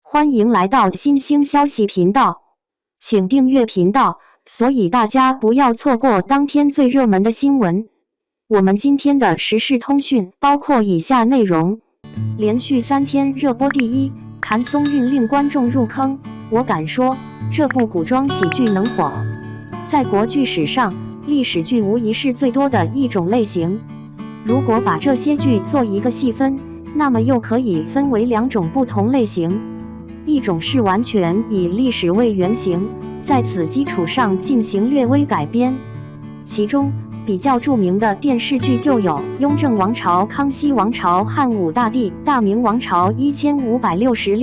欢迎来到新兴消息频道，请订阅频道，所以大家不要错过当天最热门的新闻。我们今天的时事通讯包括以下内容：连续3天热播第一，谭松韵令观众入坑。我敢说，这部古装喜剧能火。在国剧史上，历史剧无疑是最多的一种类型。如果把这些剧做一个细分，那么又可以分为2种不同类型。一种是完全以历史为原型，在此基础上进行略微改编。其中比较著名的电视剧就有《雍正王朝》《康熙王朝》《汉武大帝》《大明王朝1566》。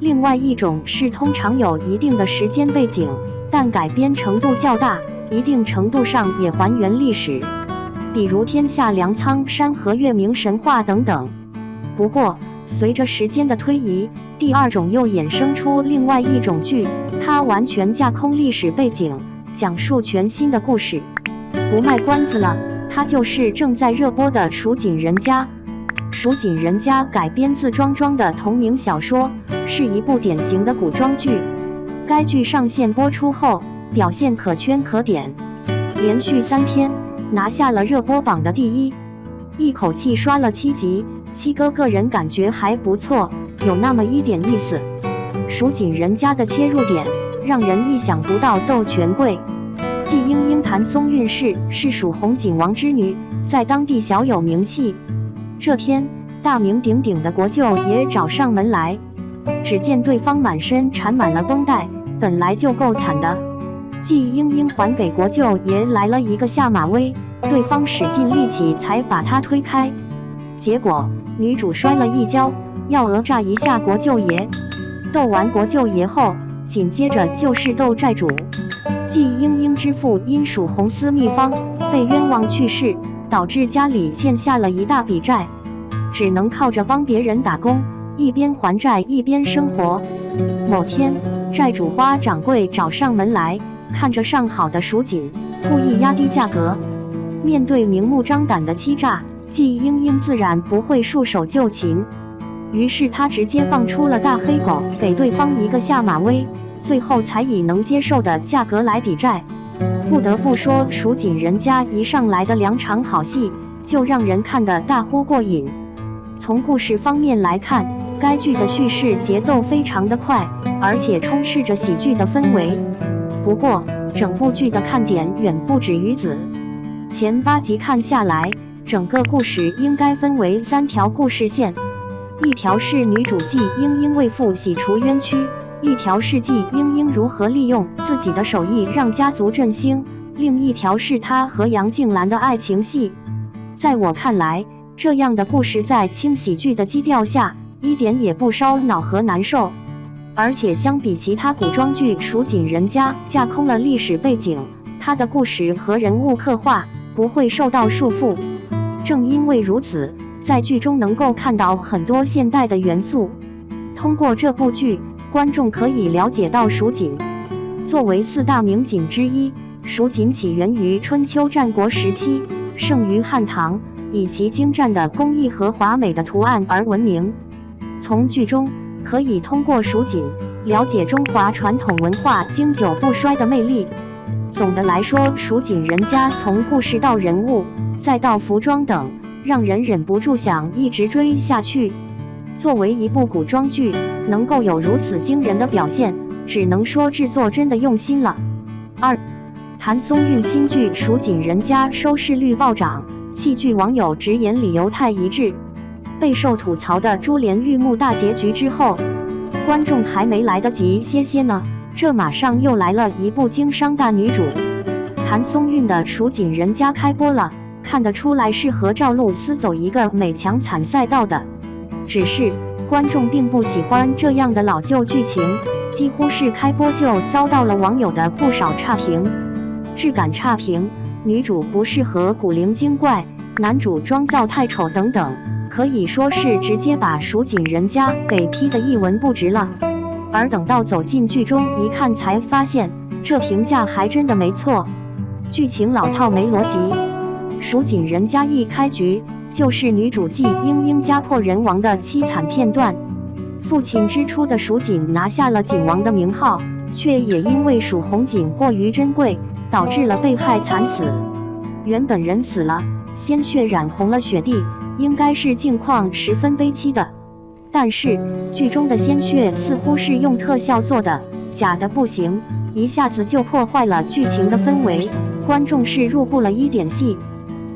另外一种是通常有一定的时间背景，但改编程度较大，一定程度上也还原历史，比如天下粮仓、山河月明神话等等。不过随着时间的推移，第2种又衍生出另外一种剧，它完全架空历史背景，讲述全新的故事。不卖关子了，它就是正在热播的《蜀锦人家》。《蜀锦人家》改编自庄庄的同名小说，是一部典型的古装剧。该剧上线播出后，表现可圈可点，连续3天拿下了热播榜的第1，一口气刷了7集。七哥个人感觉还不错，有那么一点意思。蜀锦人家的切入点让人意想不到，斗权贵。季莺莺谭松韵是蜀红锦王之女，在当地小有名气。这天，大名鼎鼎的国舅爷找上门来，只见对方满身缠满了绷带，本来就够惨的。季莺莺还给国舅爷来了一个下马威，对方使尽力气才把他推开。结果女主摔了一跤，要讹诈一下国舅爷。斗完国舅爷后，紧接着就是斗债主。季莺莺之父因蜀红私秘方被冤枉去世，导致家里欠下了一大笔债，只能靠着帮别人打工，一边还债一边生活。某天，债主花掌柜找上门来，看着上好的蜀锦，故意压低价格。面对明目张胆的欺诈，季莺莺自然不会束手就擒，于是他直接放出了大黑狗，给对方一个下马威，最后才以能接受的价格来抵债。不得不说，蜀锦人家一上来的2场好戏，就让人看得大呼过瘾。从故事方面来看，该剧的叙事节奏非常的快，而且充斥着喜剧的氛围。不过，整部剧的看点远不止于此。前8集看下来，整个故事应该分为3条故事线，一条是女主季莺莺为父洗除冤屈，一条是季莺莺如何利用自己的手艺让家族振兴，另一条是她和杨静兰的爱情戏。在我看来，这样的故事在轻喜剧的基调下，一点也不烧脑和难受，而且相比其他古装剧《蜀锦人家》架空了历史背景，它的故事和人物刻画不会受到束缚。正因为如此，在剧中能够看到很多现代的元素。通过这部剧，观众可以了解到蜀锦作为4大名锦之一，蜀锦起源于春秋战国时期，盛于汉唐，以其精湛的工艺和华美的图案而闻名。从剧中可以通过蜀锦了解中华传统文化经久不衰的魅力。总的来说，蜀锦人家从故事到人物再到服装等，让人忍不住想一直追下去。作为一部古装剧，能够有如此惊人的表现，只能说制作真的用心了。2. 谭松韵新剧《蜀锦人家》收视率暴涨，弃剧网友直言理由太一致。备受吐槽的珠帘玉幕大结局之后，观众还没来得及歇歇呢，这马上又来了一部经商大女主。谭松韵的《蜀锦人家》开播了，看得出来是和赵露思走一个美强惨赛道的。只是观众并不喜欢这样的老旧剧情，几乎是开播就遭到了网友的不少差评。质感差评，女主不适合古灵精怪，男主妆造太丑等等，可以说是直接把蜀锦人家给批得一文不值了。而等到走进剧中一看，才发现这评价还真的没错。剧情老套没逻辑，蜀锦人家一开局就是女主季莺莺家破人亡的凄惨片段，父亲之初的蜀锦拿下了锦王的名号，却也因为蜀红锦过于珍贵，导致了被害惨死。原本人死了，鲜血染红了雪地，应该是境况十分悲凄的。但是剧中的鲜血似乎是用特效做的，假的不行，一下子就破坏了剧情的氛围，观众是入不了一点戏。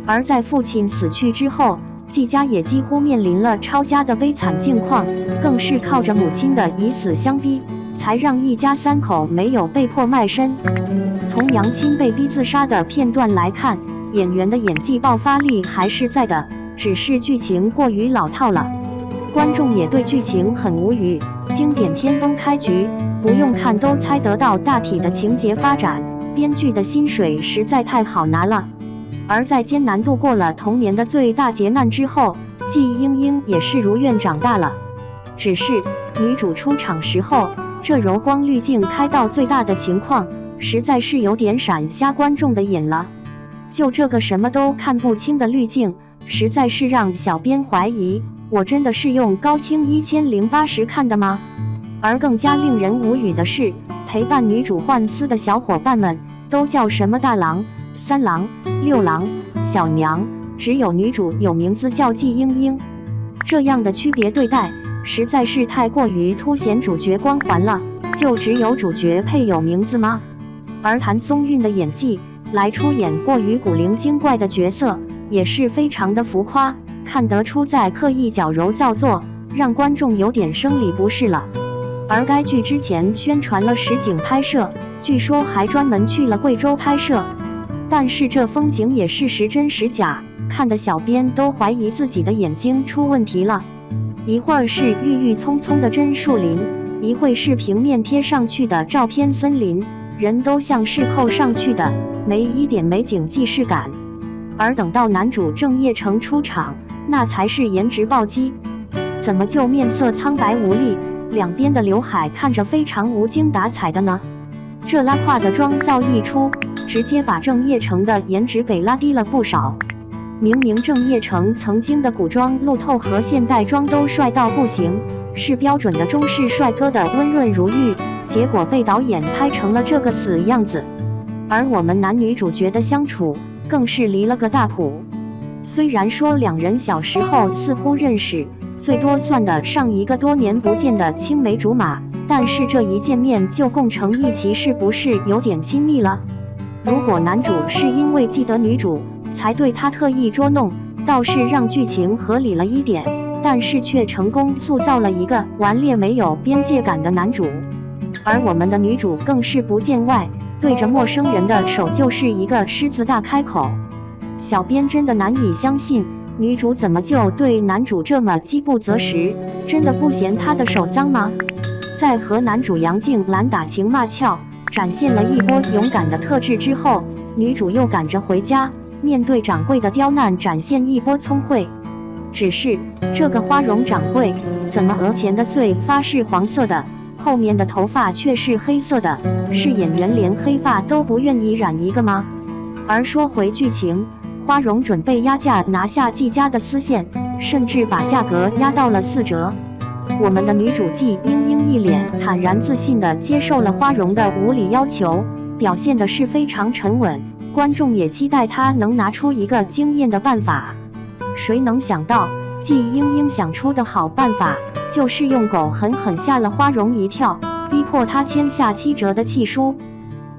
而在父亲死去之后，季家也几乎面临了抄家的悲惨境况，更是靠着母亲的以死相逼，才让一家三口没有被迫卖身。从娘亲被逼自杀的片段来看，演员的演技爆发力还是在的，只是剧情过于老套了。观众也对剧情很无语，经典偏崩开局，不用看都猜得到大体的情节发展，编剧的薪水实在太好拿了。而在艰难度过了童年的最大劫难之后，季英英也是如愿长大了。只是女主出场时候，这柔光滤镜开到最大的情况，实在是有点闪瞎观众的眼了。就这个什么都看不清的滤镜，实在是让小编怀疑，我真的是用高清1080看的吗？而更加令人无语的是，陪伴女主换丝的小伙伴们都叫什么大郎、三郎、六郎、小娘，只有女主有名字叫季英英。这样的区别对待，实在是太过于凸显主角光环了。就只有主角配有名字吗？而谭松韵的演技来出演过于古灵精怪的角色，也是非常的浮夸，看得出在刻意矫揉造作，让观众有点生理不适了。而该剧之前宣传了实景拍摄，据说还专门去了贵州拍摄，但是这风景也是时真时假，看得小编都怀疑自己的眼睛出问题了。一会儿是郁郁葱葱的真树林，一会是平面贴上去的照片森林，人都像是扣上去的，没一点美景既视感。而等到男主郑业成出场，那才是颜值暴击，怎么就面色苍白无力，两边的刘海看着非常无精打采的呢？这拉胯的妆造一出，直接把郑业成的颜值给拉低了不少。明明郑业成曾经的古装路透和现代装都帅到不行，是标准的中式帅哥的温润如玉，结果被导演拍成了这个死样子。而我们男女主角的相处更是离了个大谱。虽然说两人小时候似乎认识，最多算得上一个多年不见的青梅竹马，但是这一见面就共成一棋，是不是有点亲密了？如果男主是因为记得女主才对她特意捉弄，倒是让剧情合理了一点，但是却成功塑造了一个顽劣没有边界感的男主。而我们的女主更是不见外，对着陌生人的手就是一个狮子大开口。小编真的难以相信，女主怎么就对男主这么饥不择食？真的不嫌他的手脏吗？在和男主杨静兰打情骂俏，展现了一波勇敢的特质之后，女主又赶着回家，面对掌柜的刁难展现一波聪慧。只是这个花荣掌柜怎么额前的碎发是黄色的，后面的头发却是黑色的？是演员连黑发都不愿意染一个吗？而说回剧情，花荣准备压价拿下季家的丝线，甚至把价格压到了4折。我们的女主季英英一脸坦然自信地接受了花荣的无理要求，表现的是非常沉稳，观众也期待她能拿出一个惊艳的办法。谁能想到季英英想出的好办法，就是用狗狠狠吓了花荣一跳，逼迫她签下7折的契书。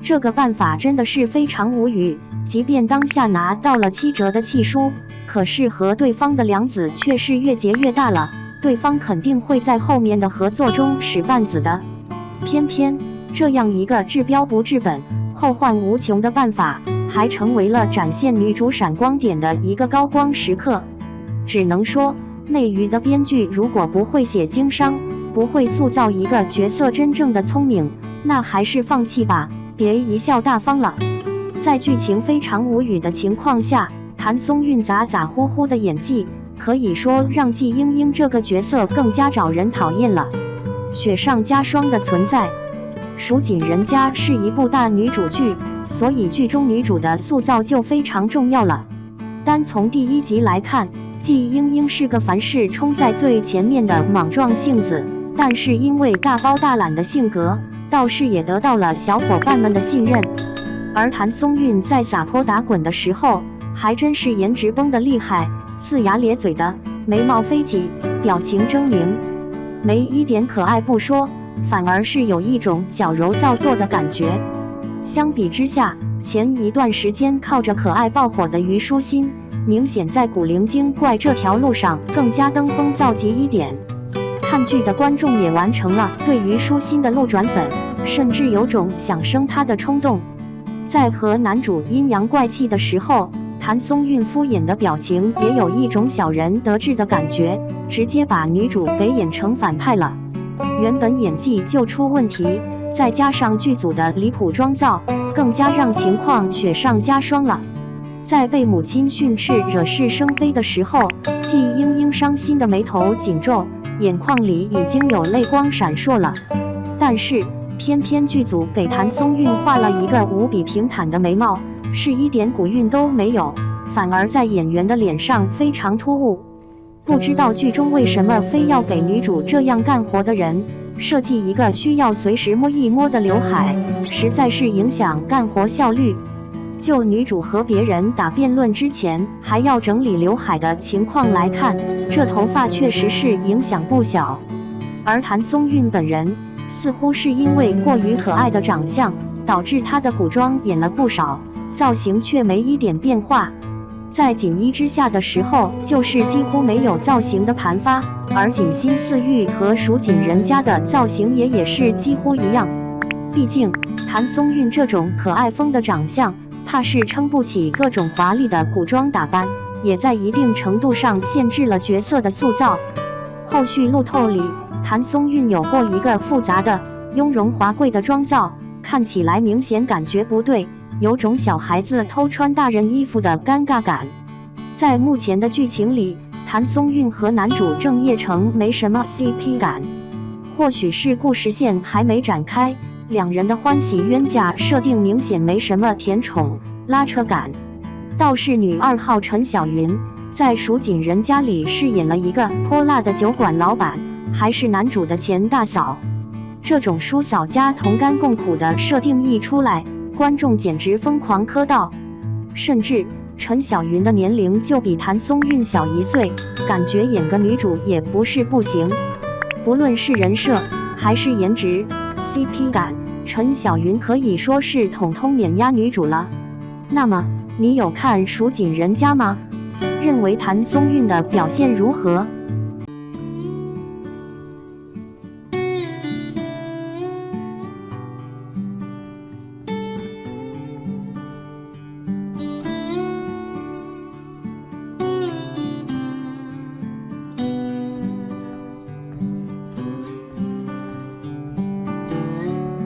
这个办法真的是非常无语，即便当下拿到了7折的契书，可是和对方的梁子却是越结越大了，对方肯定会在后面的合作中使绊子的。偏偏这样一个治标不治本、后患无穷的办法，还成为了展现女主闪光点的一个高光时刻。只能说，内娱的编剧如果不会写经商，不会塑造一个角色真正的聪明，那还是放弃吧，别贻笑大方了。在剧情非常无语的情况下，谭松韵咋咋呼呼的演技，可以说让季英英这个角色更加找人讨厌了，雪上加霜的存在。蜀锦人家是一部大女主剧，所以剧中女主的塑造就非常重要了。单从第1集来看，季英英是个凡事冲在最前面的莽撞性子，但是因为大包大揽的性格，倒是也得到了小伙伴们的信任。而谭松韵在撒泼打滚的时候，还真是颜值崩得厉害，呲牙咧嘴的，眉毛飞起，表情狰狞，没一点可爱不说，反而是有一种矫揉造作的感觉。相比之下，前一段时间靠着可爱爆火的虞书欣，明显在古灵精怪这条路上更加登峰造极一点。看剧的观众也完成了对虞书欣的路转粉，甚至有种想生她的冲动。在和男主阴阳怪气的时候，谭松韵敷衍的表情也有一种小人得志的感觉，直接把女主给演成反派了。原本演技就出问题，再加上剧组的离谱妆造，更加让情况雪上加霜了。在被母亲训斥惹是生非的时候，季英英伤心的眉头紧皱，眼眶里已经有泪光闪烁了。但是偏偏剧组给谭松韵画了一个无比平坦的眉毛，是一点古韵都没有，反而在演员的脸上非常突兀。不知道剧中为什么非要给女主这样干活的人设计一个需要随时摸一摸的刘海，实在是影响干活效率。就女主和别人打辩论之前还要整理刘海的情况来看，这头发确实是影响不小。而谭松韵本人似乎是因为过于可爱的长相，导致她的古装演了不少，造型却没一点变化。在锦衣之下的时候，就是几乎没有造型的盘发，而锦溪四玉和蜀锦人家的造型也是几乎一样。毕竟谭松韵这种可爱风的长相，怕是撑不起各种华丽的古装打扮，也在一定程度上限制了角色的塑造。后续路透里，谭松韵有过一个复杂的、雍容华贵的妆造，看起来明显感觉不对，有种小孩子偷穿大人衣服的尴尬感。在目前的剧情里，谭松韵和男主郑业成没什么 CP 感，或许是故事线还没展开，两人的欢喜冤家设定明显没什么甜宠拉扯感。倒是女2号陈小云在蜀锦人家里饰演了一个泼辣的酒馆老板，还是男主的前大嫂。这种叔嫂家同甘共苦的设定一出来，观众简直疯狂磕到。甚至陈小云的年龄就比谭松韵小1岁，感觉演个女主也不是不行。不论是人设还是颜值、CP 感，陈小云可以说是统统碾压女主了。那么你有看蜀锦人家吗？认为谭松韵的表现如何？